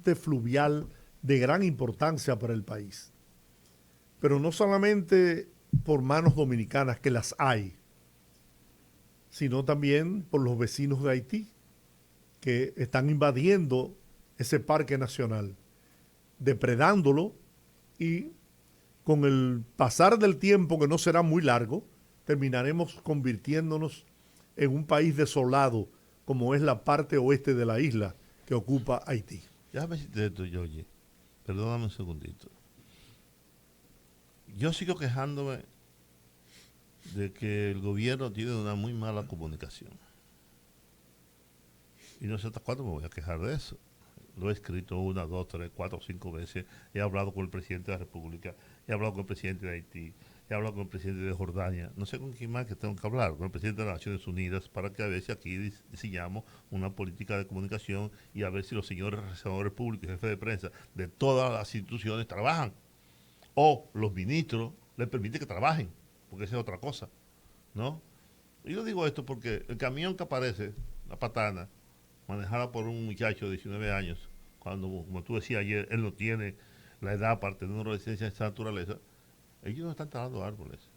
parte fluvial de gran importancia para el país. Pero no solamente por manos dominicanas, que las hay, sino también por los vecinos de Haití, que están invadiendo ese parque nacional, depredándolo, y con el pasar del tiempo, que no será muy largo, terminaremos convirtiéndonos en un país desolado, como es la parte oeste de la isla que ocupa Haití. Déjame decirte esto, Yoyi. Perdóname un segundito. Yo sigo quejándome de que el gobierno tiene una muy mala comunicación. Y no sé hasta cuándo me voy a quejar de eso. Lo he escrito una, dos, tres, cuatro, cinco veces. He hablado con el presidente de la República, he hablado con el presidente de Haití, he hablado con el presidente de Jordania. No sé con quién más que tengo que hablar, con el presidente de las Naciones Unidas, para que a ver si aquí diseñamos una política de comunicación y a ver si los señores senadores públicos y jefes de prensa de todas las instituciones trabajan. O los ministros les permiten que trabajen, porque esa es otra cosa, ¿no? Y yo digo esto porque el camión que aparece, la patana, manejada por un muchacho de 19 años, cuando, como tú decías ayer, él no tiene la edad para tener una residencia de esa naturaleza, ellos no están talando árboles.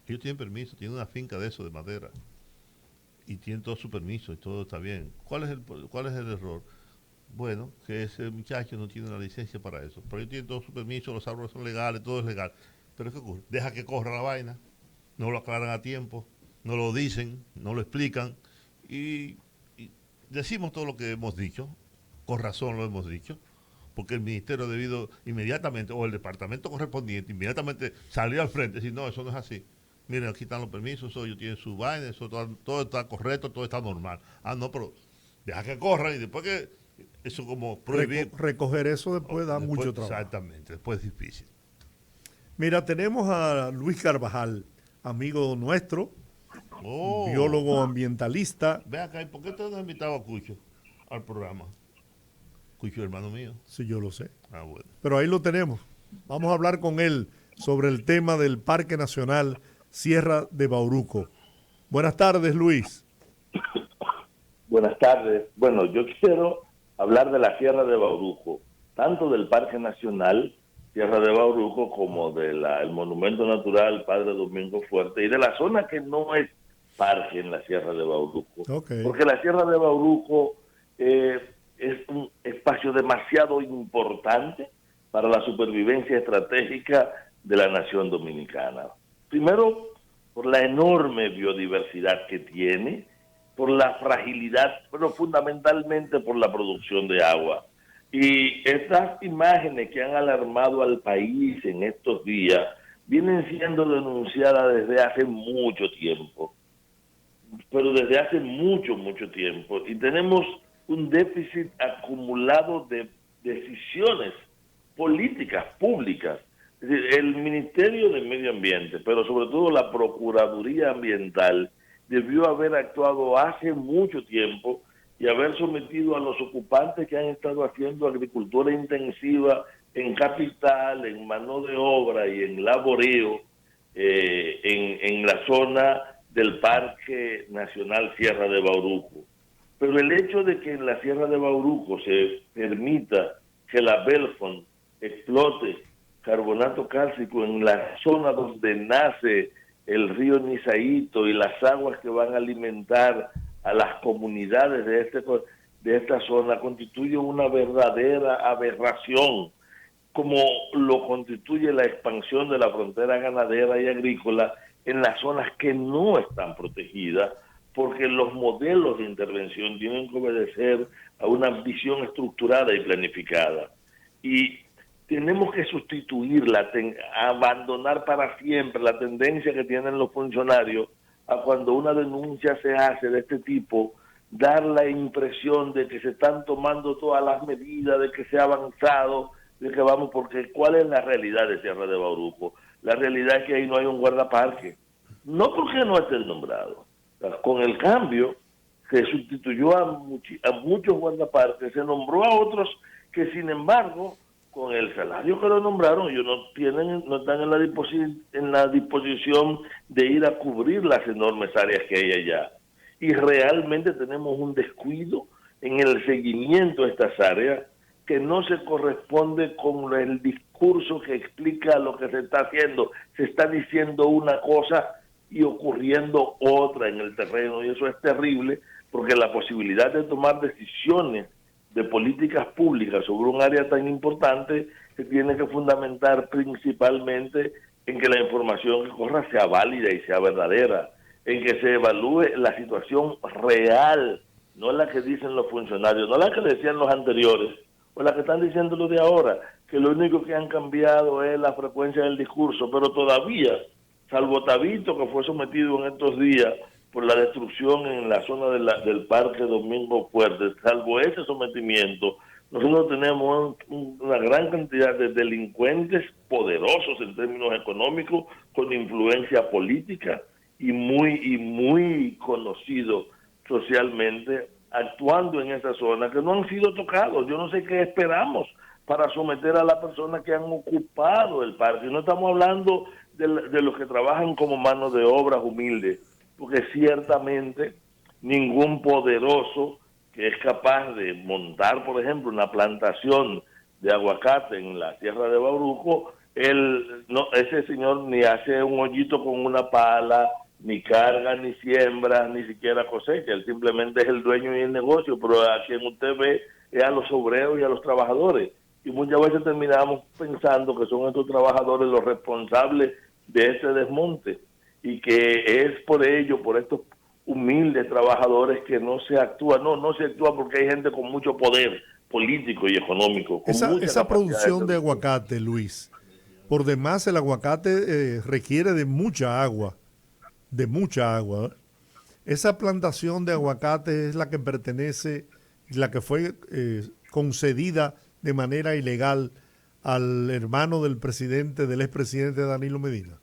Ellos tienen permiso, tienen una finca de eso, de madera, y tienen todo su permiso y todo está bien. ¿Cuál es el error? Bueno, que ese muchacho no tiene la licencia para eso, pero ellos tienen todo su permiso, los árboles son legales, todo es legal. Pero ¿qué ocurre? Deja que corra la vaina, no lo aclaran a tiempo, no lo dicen, no lo explican, y decimos todo lo que hemos dicho, con razón lo hemos dicho, porque el ministerio ha debido inmediatamente, o el departamento correspondiente, inmediatamente salir al frente y decir, no, eso no es así. Miren, aquí están los permisos, ellos tienen su vaina, eso todo está correcto, todo está normal. Ah, no, pero deja que corran y después que eso como prohibir. Recoger eso después da después, mucho trabajo. Exactamente, después es difícil. Mira, tenemos a Luis Carvajal, amigo nuestro, biólogo ambientalista. Ve acá, ¿y por qué usted no ha invitado a Cucho al programa? Cucho, hermano mío. Sí, yo lo sé. Ah, bueno. Pero ahí lo tenemos. Vamos a hablar con él sobre el tema del Parque Nacional Sierra de Bauruco. Buenas tardes, Luis. Buenas tardes. Bueno, yo quiero hablar de la Sierra de Bauruco, tanto del Parque Nacional Sierra de Bauruco como del Monumento Natural Padre Domingo Fuerte y de la zona que no es parque en la Sierra de Bauruco. Okay. Porque la Sierra de Bauruco es un espacio demasiado importante para la supervivencia estratégica de la nación dominicana. Primero, por la enorme biodiversidad que tiene, por la fragilidad, pero fundamentalmente por la producción de agua. Y estas imágenes que han alarmado al país en estos días vienen siendo denunciadas desde hace mucho tiempo, pero desde hace mucho tiempo. Y tenemos un déficit acumulado de decisiones políticas públicas. Es decir, el Ministerio de Medio Ambiente, pero sobre todo la Procuraduría Ambiental, debió haber actuado hace mucho tiempo y haber sometido a los ocupantes que han estado haciendo agricultura intensiva en capital, en mano de obra y en laboreo, en la zona del Parque Nacional Sierra de Bauruco. Pero el hecho de que en la Sierra de Bauruco se permita que la Belfont explote carbonato cálcico en la zona donde nace el río Nizaíto y las aguas que van a alimentar a las comunidades de esta zona constituye una verdadera aberración, como lo constituye la expansión de la frontera ganadera y agrícola en las zonas que no están protegidas, porque los modelos de intervención tienen que obedecer a una visión estructurada y planificada. Y tenemos que sustituirla, abandonar para siempre la tendencia que tienen los funcionarios a cuando una denuncia se hace de este tipo, dar la impresión de que se están tomando todas las medidas, de que se ha avanzado, de que vamos, porque ¿cuál es la realidad de Sierra de Bauruco? La realidad es que ahí no hay un guardaparque. No porque no esté nombrado. Con el cambio, se sustituyó a muchos guardaparques, se nombró a otros que, sin embargo, con el salario que lo nombraron, ellos no están en la disposición de ir a cubrir las enormes áreas que hay allá. Y realmente tenemos un descuido en el seguimiento de estas áreas que no se corresponde con el discurso que explica lo que se está haciendo. Se está diciendo una cosa y ocurriendo otra en el terreno, y eso es terrible, porque la posibilidad de tomar decisiones de políticas públicas sobre un área tan importante se tiene que fundamentar principalmente en que la información que corra sea válida y sea verdadera, en que se evalúe la situación real, no la que dicen los funcionarios, no la que decían los anteriores, o la que están diciendo los de ahora, que lo único que han cambiado es la frecuencia del discurso, pero todavía, salvo Tabito, que fue sometido en estos días por la destrucción en la zona del Parque Domingo Fuerte, salvo ese sometimiento, nosotros tenemos una gran cantidad de delincuentes poderosos en términos económicos, con influencia política y muy conocidos socialmente, actuando en esa zona, que no han sido tocados. Yo no sé qué esperamos para someter a las personas que han ocupado el parque. No estamos hablando de los que trabajan como mano de obras humildes, porque ciertamente ningún poderoso que es capaz de montar, por ejemplo, una plantación de aguacate en la Sierra de Bauruco, ese señor ni hace un hoyito con una pala, ni carga, ni siembra, ni siquiera cosecha. Él simplemente es el dueño y el negocio, pero a quien usted ve es a los obreros y a los trabajadores. Y muchas veces terminamos pensando que son estos trabajadores los responsables de este desmonte, y que es por ello, por estos humildes trabajadores, que no se actúa. No se actúa porque hay gente con mucho poder político y económico. Esa producción de aguacate, Luis, por demás el aguacate requiere de mucha agua. ¿Eh? Esa plantación de aguacate es la que pertenece, la que fue concedida de manera ilegal al hermano del expresidente Danilo Medina.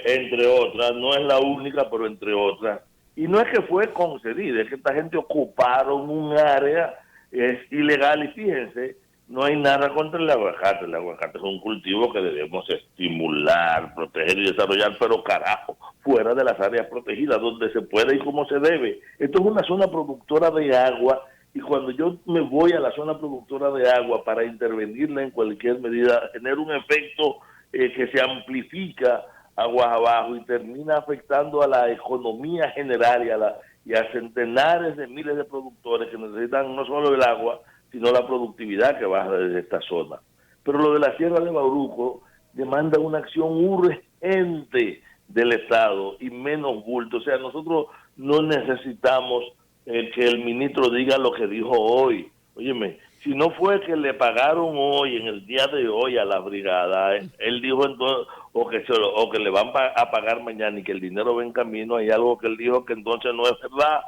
Entre otras, no es la única, pero entre otras. Y no es que fue concedida, es que esta gente ocuparon un área, es ilegal, y fíjense, no hay nada contra el aguacate. El aguacate es un cultivo que debemos estimular, proteger y desarrollar, pero carajo, fuera de las áreas protegidas, donde se puede y como se debe. Esto es una zona productora de agua, y cuando yo me voy a la zona productora de agua para intervenirla en cualquier medida, genera un efecto que se amplifica aguas abajo y termina afectando a la economía general y a centenares de miles de productores que necesitan no solo el agua, sino la productividad que baja desde esta zona. Pero lo de la Sierra de Bauruco demanda una acción urgente del Estado y menos bulto. O sea, nosotros no necesitamos que el ministro diga lo que dijo hoy. Óyeme, si no fue que le pagaron hoy, en el día de hoy, a la brigada, él dijo entonces, o que le van a pagar mañana y que el dinero va en camino, hay algo que él dijo que entonces no es verdad,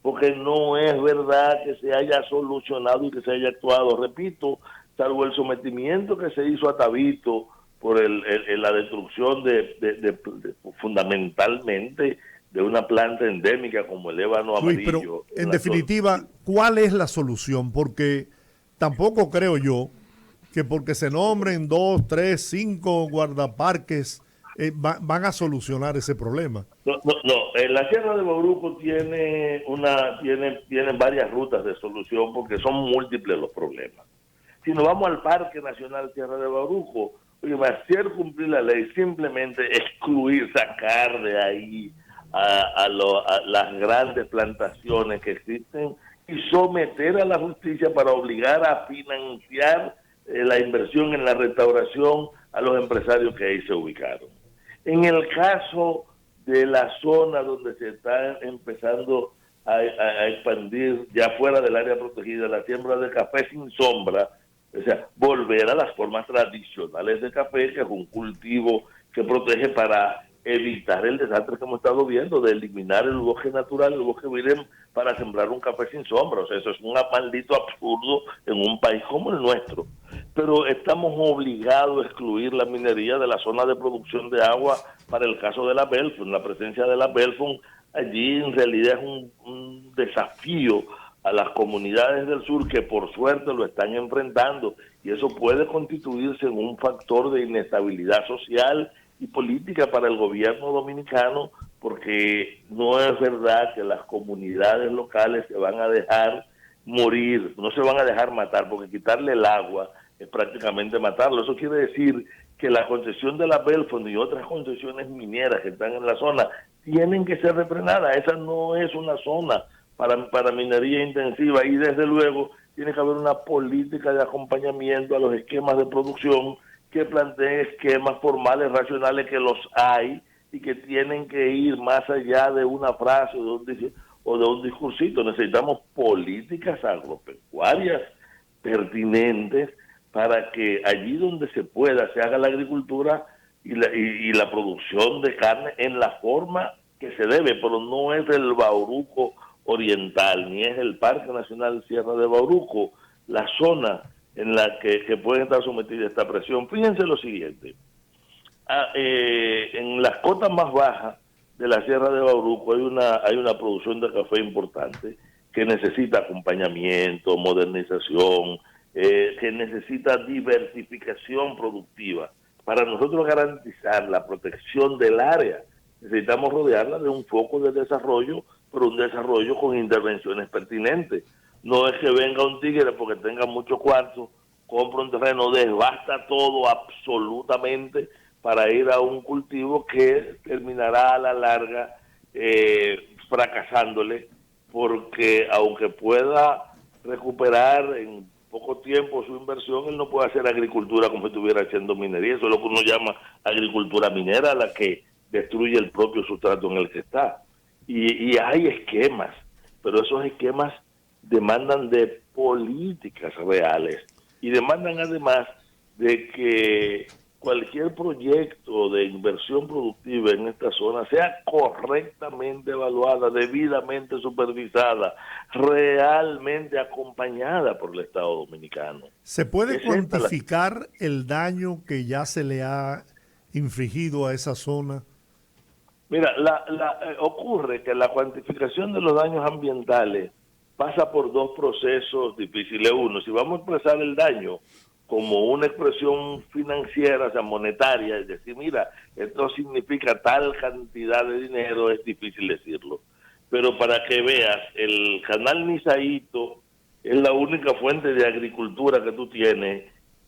porque no es verdad que se haya solucionado y que se haya actuado. Repito, salvo el sometimiento que se hizo a Tabito por la destrucción fundamentalmente de una planta endémica como el ébano amarillo. Luis, pero en definitiva, ¿cuál es la solución? Porque tampoco creo yo que porque se nombren 2, 3, 5 guardaparques van a solucionar ese problema. No. La Sierra de Bauruco tiene varias rutas de solución, porque son múltiples los problemas. Si nos vamos al Parque Nacional Sierra de Bauruco, hacer cumplir la ley, simplemente excluir, sacar de ahí a las grandes plantaciones que existen y someter a la justicia para obligar a financiar la inversión en la restauración a los empresarios que ahí se ubicaron. En el caso de la zona donde se está empezando a expandir ya fuera del área protegida la siembra de café sin sombra, o sea, volver a las formas tradicionales de café, que es un cultivo que protege para evitar el desastre que hemos estado viendo, de eliminar el bosque natural, el bosque virgen, para sembrar un café sin sombra. O sea, eso es un maldito absurdo en un país como el nuestro. Pero estamos obligados a excluir la minería de la zona de producción de agua para el caso de la Belfond. La presencia de la Belfond allí en realidad es un desafío a las comunidades del sur, que por suerte lo están enfrentando, y eso puede constituirse en un factor de inestabilidad social y política para el gobierno dominicano, porque no es verdad que las comunidades locales se van a dejar morir, no se van a dejar matar, porque quitarle el agua es prácticamente matarlo. Eso quiere decir que la concesión de la Belfond y otras concesiones mineras que están en la zona tienen que ser refrenadas. Esa no es una zona para minería intensiva, y desde luego tiene que haber una política de acompañamiento a los esquemas de producción que planteen esquemas formales, racionales, que los hay y que tienen que ir más allá de una frase o de un discursito. Necesitamos políticas agropecuarias pertinentes para que allí donde se pueda se haga la agricultura y la producción de carne en la forma que se debe, pero no es el Bauruco Oriental, ni es el Parque Nacional Sierra de Bauruco la zona en la que puede estar sometida a esta presión. Fíjense lo siguiente, en las cotas más bajas de la Sierra de Bauruco hay una producción de café importante que necesita acompañamiento, modernización, que necesita diversificación productiva. Para nosotros garantizar la protección del área, necesitamos rodearla de un foco de desarrollo, pero un desarrollo con intervenciones pertinentes. No es que venga un tigre porque tenga mucho cuarto, compra un terreno, devasta todo absolutamente para ir a un cultivo que terminará a la larga fracasándole, porque aunque pueda recuperar en poco tiempo su inversión, él no puede hacer agricultura como si estuviera haciendo minería. Eso es lo que uno llama agricultura minera, la que destruye el propio sustrato en el que está. Y hay esquemas, pero esos esquemas demandan de políticas reales y demandan además de que cualquier proyecto de inversión productiva en esta zona sea correctamente evaluada, debidamente supervisada, realmente acompañada por el Estado Dominicano. ¿Se puede cuantificar el daño que ya se le ha infligido a esa zona? Mira, ocurre que la cuantificación de los daños ambientales pasa por dos procesos difíciles. Uno, si vamos a expresar el daño como una expresión financiera, o sea, monetaria, es decir, mira, esto significa tal cantidad de dinero, es difícil decirlo. Pero para que veas, el canal Nizaíto es la única fuente de agricultura que tú tienes,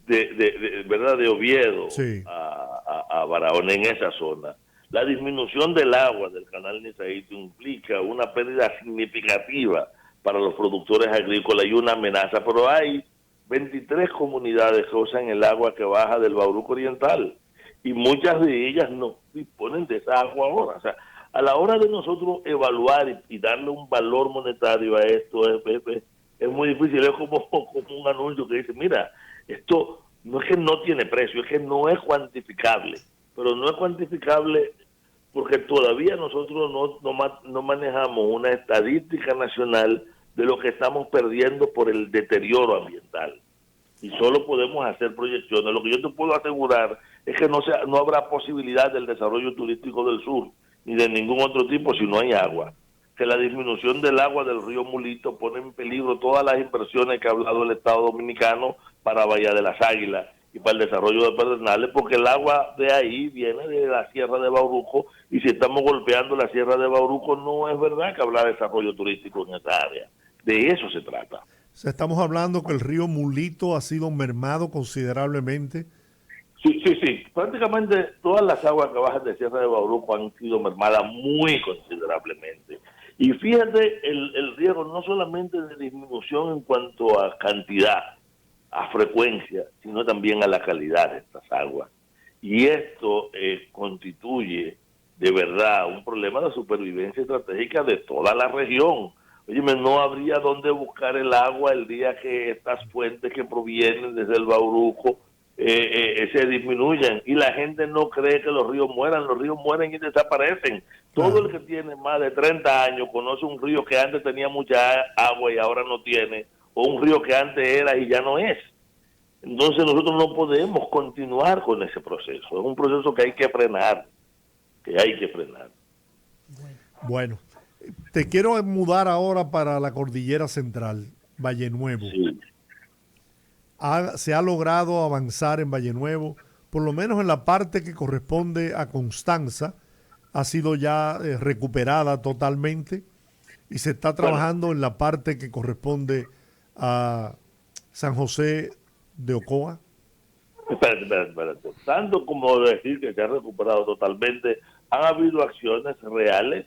¿verdad?, de Oviedo, sí, a Barahona, en esa zona. La disminución del agua del canal Nizaíto implica una pérdida significativa para los productores agrícolas y una amenaza, pero hay 23 comunidades que usan el agua que baja del Bauruco Oriental y muchas de ellas no disponen de esa agua ahora. O sea, a la hora de nosotros evaluar y darle un valor monetario a esto es muy difícil. Es como un anuncio que dice, mira, esto no es que no tiene precio, es que no es cuantificable, pero no es cuantificable porque todavía nosotros no manejamos una estadística nacional de lo que estamos perdiendo por el deterioro ambiental. Y solo podemos hacer proyecciones. Lo que yo te puedo asegurar es que no habrá posibilidad del desarrollo turístico del sur, ni de ningún otro tipo si no hay agua. Que la disminución del agua del río Mulito pone en peligro todas las inversiones que ha hablado el Estado Dominicano para Bahía de las Águilas y para el desarrollo de Pedernales, porque el agua de ahí viene de la Sierra de Bauruco, y si estamos golpeando la Sierra de Bauruco, no es verdad que hablar de desarrollo turístico en esa área. De eso se trata. O sea, estamos hablando que el río Mulito ha sido mermado considerablemente. Sí. Prácticamente todas las aguas que bajan de Sierra de Bauruco han sido mermadas muy considerablemente. Y fíjate el riesgo no solamente de disminución en cuanto a cantidad, a frecuencia, sino también a la calidad de estas aguas. Y esto constituye de verdad un problema de supervivencia estratégica de toda la región. Óyeme, no habría dónde buscar el agua el día que estas fuentes que provienen desde el Bauruco se disminuyan, y la gente no cree que los ríos mueren y desaparecen. Todo el que tiene más de 30 años conoce un río que antes tenía mucha agua y ahora no tiene, o un río que antes era y ya no es. Entonces nosotros no podemos continuar con ese proceso. Es un proceso que hay que frenar, Bueno, te quiero mudar ahora para la Cordillera Central, Valle Nuevo. Sí. Se ha logrado avanzar en Valle Nuevo, por lo menos en la parte que corresponde a Constanza, ha sido ya recuperada totalmente, y se está trabajando en la parte que corresponde a San José de Ocoa? Espérate. Tanto como decir que se ha recuperado totalmente, han habido acciones reales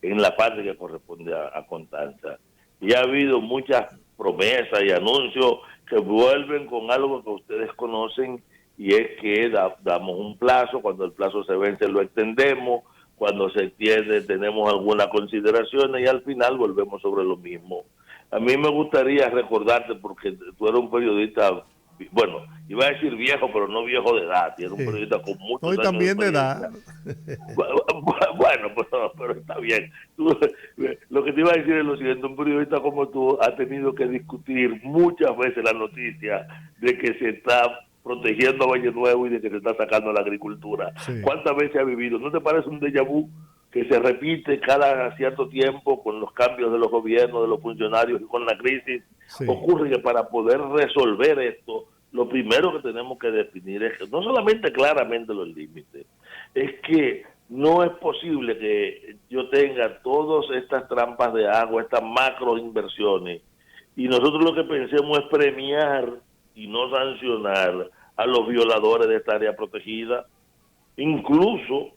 en la parte que corresponde a Constanza. Y ha habido muchas promesas y anuncios que vuelven con algo que ustedes conocen, y es que damos un plazo, cuando el plazo se vence lo extendemos, cuando se extiende tenemos algunas consideraciones y al final volvemos sobre lo mismo. A mí me gustaría recordarte, porque tú eres un periodista, bueno, iba a decir viejo, pero no viejo de edad, y eres un periodista con muchos Hoy años de también de edad. experiencia. Bueno, pero está bien. Lo que te iba a decir es lo siguiente: un periodista como tú ha tenido que discutir muchas veces la noticia de que se está protegiendo a Valle Nuevo y de que se está sacando a la agricultura. Sí, ¿Cuántas veces ha vivido? ¿No te parece un déjà vu que se repite cada cierto tiempo con los cambios de los gobiernos, de los funcionarios y con la crisis? sí. Ocurre que para poder resolver esto, lo primero que tenemos que definir es que no solamente claramente los límites, es que no es posible que yo tenga todas estas trampas de agua, estas macro inversiones, y nosotros lo que pensemos es premiar y no sancionar a los violadores de esta área protegida. Incluso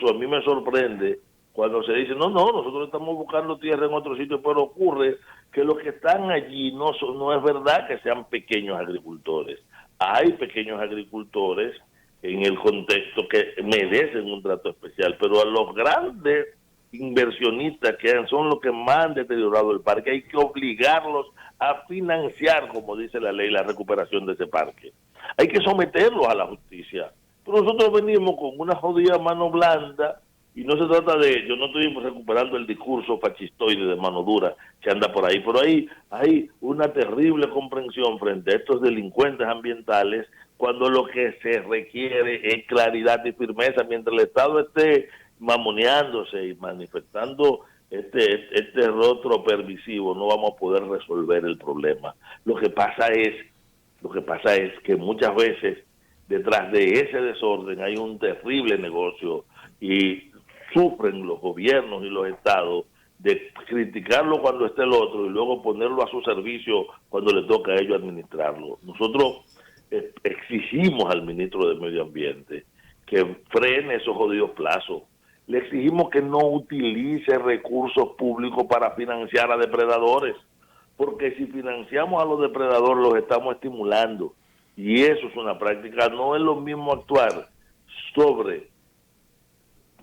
a mí me sorprende cuando se dice, no, nosotros estamos buscando tierra en otro sitio, pero ocurre que los que están allí no es verdad que sean pequeños agricultores. Hay pequeños agricultores en el contexto que merecen un trato especial, pero a los grandes inversionistas que son los que más han deteriorado el parque, hay que obligarlos a financiar, como dice la ley, la recuperación de ese parque. Hay que someterlos a la justicia. Pero nosotros venimos con una jodida mano blanda, y no se trata de, yo no estoy recuperando el discurso fascistoide de mano dura que anda por ahí, pero ahí hay una terrible comprensión frente a estos delincuentes ambientales, cuando lo que se requiere es claridad y firmeza. Mientras el Estado esté mamoneándose y manifestando este rostro permisivo, no vamos a poder resolver el problema. Lo que pasa es que muchas veces detrás de ese desorden hay un terrible negocio, y sufren los gobiernos y los estados de criticarlo cuando esté el otro y luego ponerlo a su servicio cuando le toca a ellos administrarlo. Nosotros exigimos al ministro de Medio Ambiente que frene esos jodidos plazos. Le exigimos que no utilice recursos públicos para financiar a depredadores, porque si financiamos a los depredadores los estamos estimulando, y eso es una práctica. No es lo mismo actuar sobre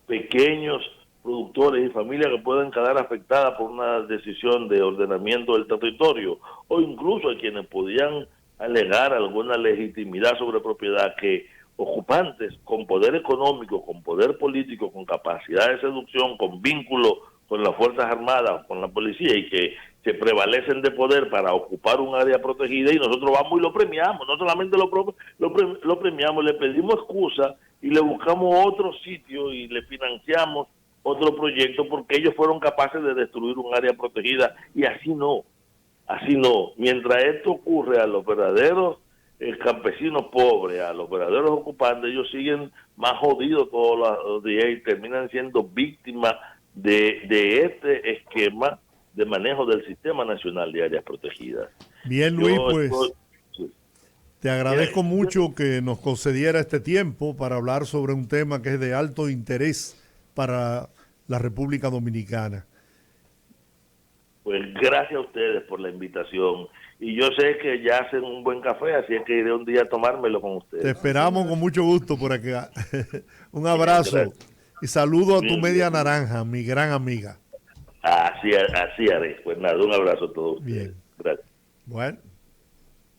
pequeños productores y familias que pueden quedar afectadas por una decisión de ordenamiento del territorio, o incluso a quienes podían alegar alguna legitimidad sobre propiedad, que ocupantes con poder económico, con poder político, con capacidad de seducción, con vínculo con las Fuerzas Armadas, con la policía, y que se prevalecen de poder para ocupar un área protegida, y nosotros vamos y lo premiamos. No solamente lo premiamos, le pedimos excusa y le buscamos otro sitio y le financiamos otro proyecto, porque ellos fueron capaces de destruir un área protegida, y así no. Mientras esto ocurre a los verdaderos campesinos pobres, a los verdaderos ocupantes, ellos siguen más jodidos todos los días y terminan siendo víctimas de este esquema de manejo del Sistema Nacional de Áreas Protegidas. Bien, Luis, pues te agradezco mucho que nos concediera este tiempo para hablar sobre un tema que es de alto interés para la República Dominicana. Pues gracias a ustedes por la invitación. Y yo sé que ya hacen un buen café, así es que iré un día a tomármelo con ustedes. Te esperamos con mucho gusto por acá. Un abrazo y saludo a tu media naranja, mi gran amiga. Así haré. Pues nada, un abrazo a todos ustedes. Bien. Gracias. Bueno.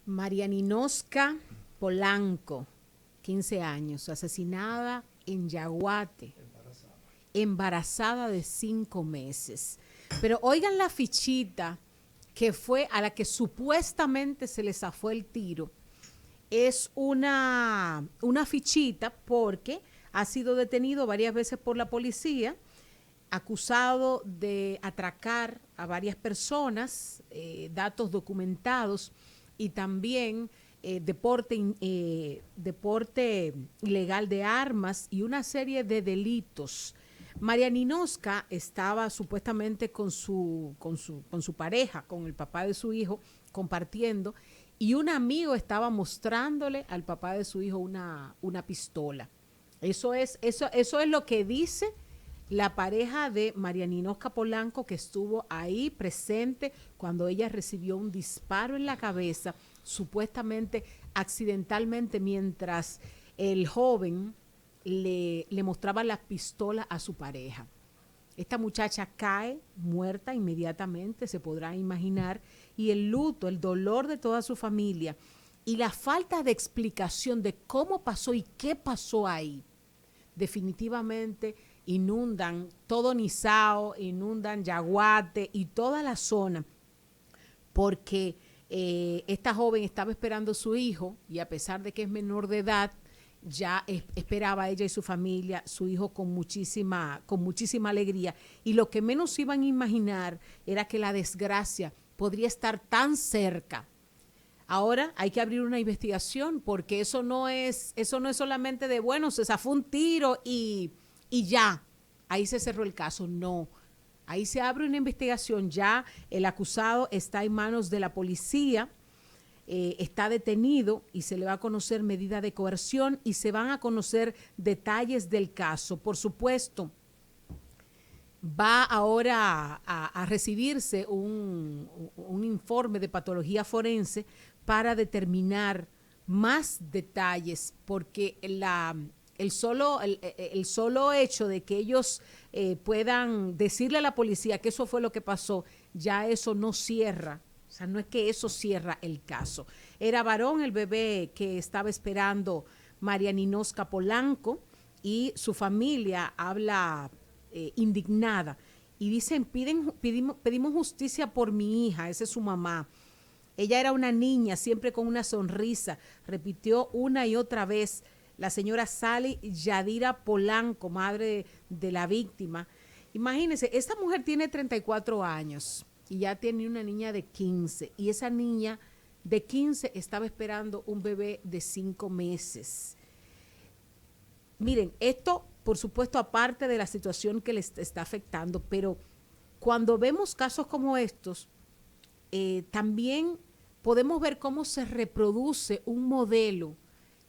Marianinosca Polanco, 15 años, asesinada en Yaguate, embarazada de 5 meses. Pero oigan la fichita que fue a la que supuestamente se le zafó el tiro. Es una fichita porque ha sido detenido varias veces por la policía, acusado de atracar a varias personas, datos documentados, y también deporte ilegal de armas y una serie de delitos. María Ninosca estaba supuestamente con su pareja, con el papá de su hijo, compartiendo, y un amigo estaba mostrándole al papá de su hijo una pistola. Eso es lo que dice la pareja de María Ninosca Polanco, que estuvo ahí presente cuando ella recibió un disparo en la cabeza, supuestamente accidentalmente, mientras el joven le mostraba la pistola a su pareja. Esta muchacha cae muerta inmediatamente, se podrá imaginar, y el luto, el dolor de toda su familia y la falta de explicación de cómo pasó y qué pasó ahí, definitivamente inundan todo Nizao, inundan Yaguate y toda la zona, porque esta joven estaba esperando a su hijo y a pesar de que es menor de edad, ya esperaba ella y su familia, su hijo con muchísima alegría. Y lo que menos iban a imaginar era que la desgracia podría estar tan cerca. Ahora hay que abrir una investigación porque eso no es solamente de, bueno, se zafó un tiro y ya, ahí se cerró el caso. No, ahí se abre una investigación. Ya el acusado está en manos de la policía, está detenido y se le va a conocer medida de coerción y se van a conocer detalles del caso. Por supuesto, va ahora a recibirse un informe de patología forense para determinar más detalles, porque el solo hecho de que ellos puedan decirle a la policía que eso fue lo que pasó, ya eso no cierra. O sea, no es que eso cierra el caso. Era varón el bebé que estaba esperando María Ninosca Polanco y su familia habla indignada y dicen, pedimos justicia por mi hija, esa es su mamá. Ella era una niña, siempre con una sonrisa, repitió una y otra vez la señora Sally Yadira Polanco, madre de la víctima. Imagínense, esta mujer tiene 34 años y ya tiene una niña de 15 y esa niña de 15 estaba esperando un bebé de 5 meses. Miren, esto, por supuesto, aparte de la situación que les está afectando, pero cuando vemos casos como estos, también podemos ver cómo se reproduce un modelo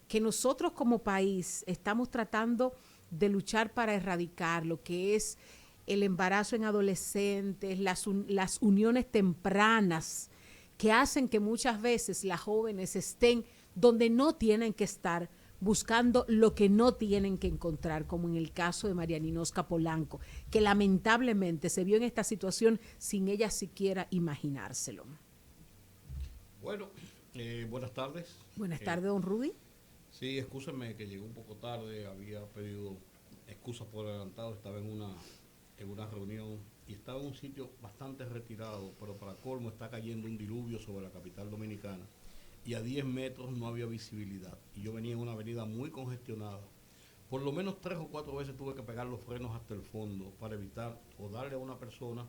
que nosotros como país estamos tratando de luchar para erradicar, lo que es el embarazo en adolescentes, las uniones tempranas, que hacen que muchas veces las jóvenes estén donde no tienen que estar, buscando lo que no tienen que encontrar, como en el caso de María Ninosca Polanco, que lamentablemente se vio en esta situación sin ella siquiera imaginárselo. Bueno, buenas tardes. Buenas tardes, don Rudy. Sí, excúsenme que llegué un poco tarde, había pedido excusas por adelantado, estaba en una reunión y estaba en un sitio bastante retirado, pero para colmo está cayendo un diluvio sobre la capital dominicana y a 10 metros no había visibilidad y yo venía en una avenida muy congestionada. Por lo menos 3 o 4 veces tuve que pegar los frenos hasta el fondo para evitar o darle a una persona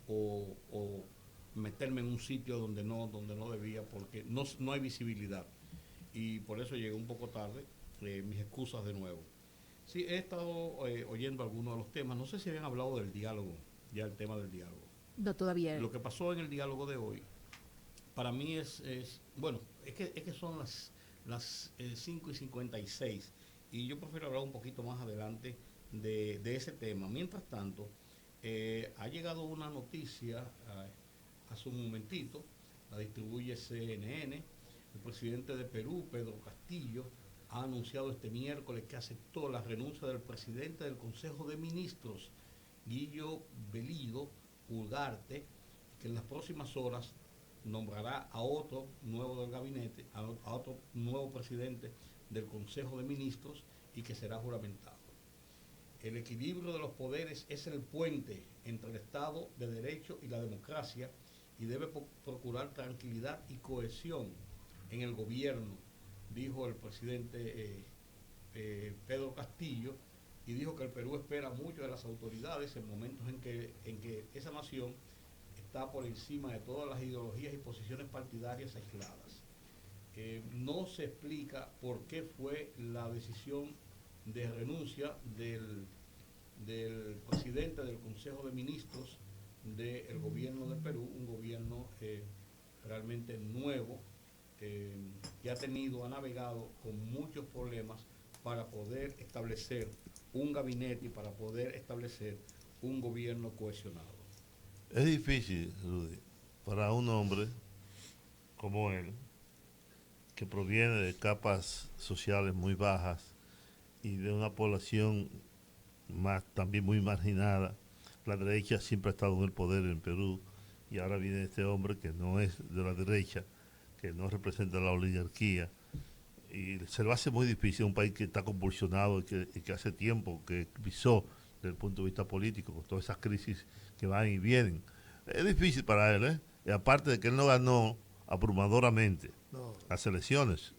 o meterme en un sitio donde no debía, porque no hay visibilidad y por eso llegué un poco tarde. Mis excusas de nuevo. Sí, he estado oyendo algunos de los temas. No sé si habían hablado del diálogo, ya el tema del diálogo. No, todavía. Lo que pasó en el diálogo de hoy, para mí es que son las 5:56 y yo prefiero hablar un poquito más adelante de ese tema. Mientras tanto, ha llegado una noticia hace un momentito, la distribuye CNN. El presidente de Perú, Pedro Castillo, ha anunciado este miércoles que aceptó la renuncia del presidente del Consejo de Ministros, Guillo Bellido Ugarte, que en las próximas horas nombrará a otro nuevo del gabinete, a otro nuevo presidente del Consejo de Ministros y que será juramentado. El equilibrio de los poderes es el puente entre el Estado de Derecho y la democracia y debe procurar tranquilidad y cohesión en el gobierno, dijo el presidente Pedro Castillo, y dijo que el Perú espera mucho de las autoridades en momentos en que esa nación está por encima de todas las ideologías y posiciones partidarias aisladas. No se explica por qué fue la decisión de renuncia del del presidente del Consejo de Ministros del gobierno del Perú, un gobierno realmente nuevo, que ha navegado con muchos problemas para poder establecer un gabinete y para poder establecer un gobierno cohesionado. Es difícil, Rudy, para un hombre como él, que proviene de capas sociales muy bajas y de una población también muy marginada. La derecha siempre ha estado en el poder en Perú y ahora viene este hombre que no es de la derecha, que no representa la oligarquía, y se lo hace muy difícil a un país que está convulsionado y que hace tiempo que pisó desde el punto de vista político, con todas esas crisis que van y vienen. Es difícil para él, ¿eh? Y aparte de que él no ganó abrumadoramente las elecciones.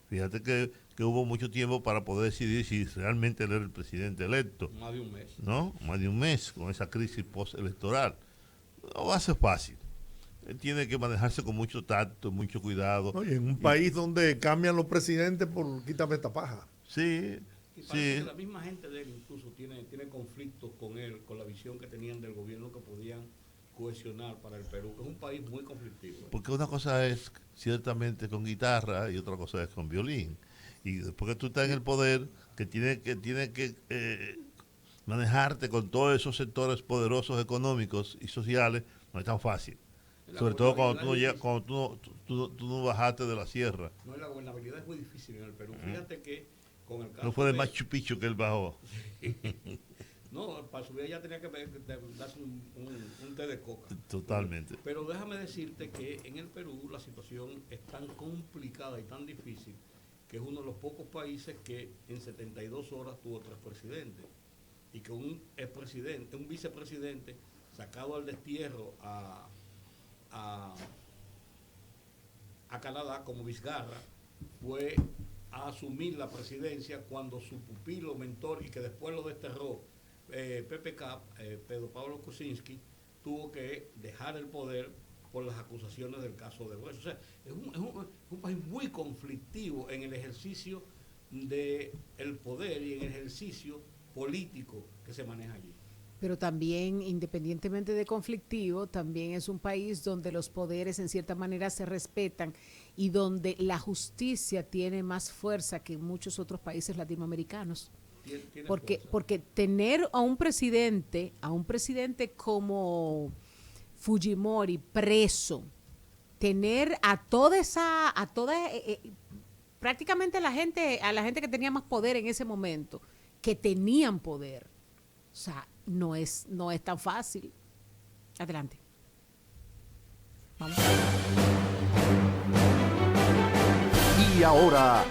Fíjate que hubo mucho tiempo para poder decidir si realmente él era el presidente electo. Más de un mes. ¿No? Más de un mes con esa crisis postelectoral. No va a ser fácil. Él tiene que manejarse con mucho tacto, mucho cuidado. Oye, en un país donde cambian los presidentes por quítame esta paja. Sí, Y parece sí. que la misma gente de él incluso tiene conflictos con él, con la visión que tenían del gobierno que podían cohesionar para el Perú, que es un país muy conflictivo. Porque una cosa es ciertamente con guitarra y otra cosa es con violín. Y después que tú estás en el poder, que tiene que manejarte con todos esos sectores poderosos económicos y sociales, no es tan fácil. Sobre todo cuando tú no bajaste de la sierra. No, la gobernabilidad es muy difícil en el Perú. Fíjate que con el caso No fue de Machu Picchu que él bajó. No, para subir ya tenía que darse un té de coca. Totalmente. Pero déjame decirte que en el Perú la situación es tan complicada y tan difícil que es uno de los pocos países que en 72 horas tuvo 3 presidentes. Y que un vicepresidente sacado al destierro a Canadá como Vizcarra fue a asumir la presidencia cuando su pupilo, mentor, y que después lo desterró, PPK, Pedro Pablo Kuczynski, tuvo que dejar el poder por las acusaciones del caso de Odebrecht. O sea, es un país muy conflictivo en el ejercicio del poder y en el ejercicio político que se maneja allí. Pero también, independientemente de conflictivo, también es un país donde los poderes en cierta manera se respetan y donde la justicia tiene más fuerza que en muchos otros países latinoamericanos. Porque tener a un presidente como Fujimori preso, tener prácticamente a la gente que tenía más poder en ese momento, que tenían poder, o sea, no es tan fácil. Adelante. Vamos. Y ahora,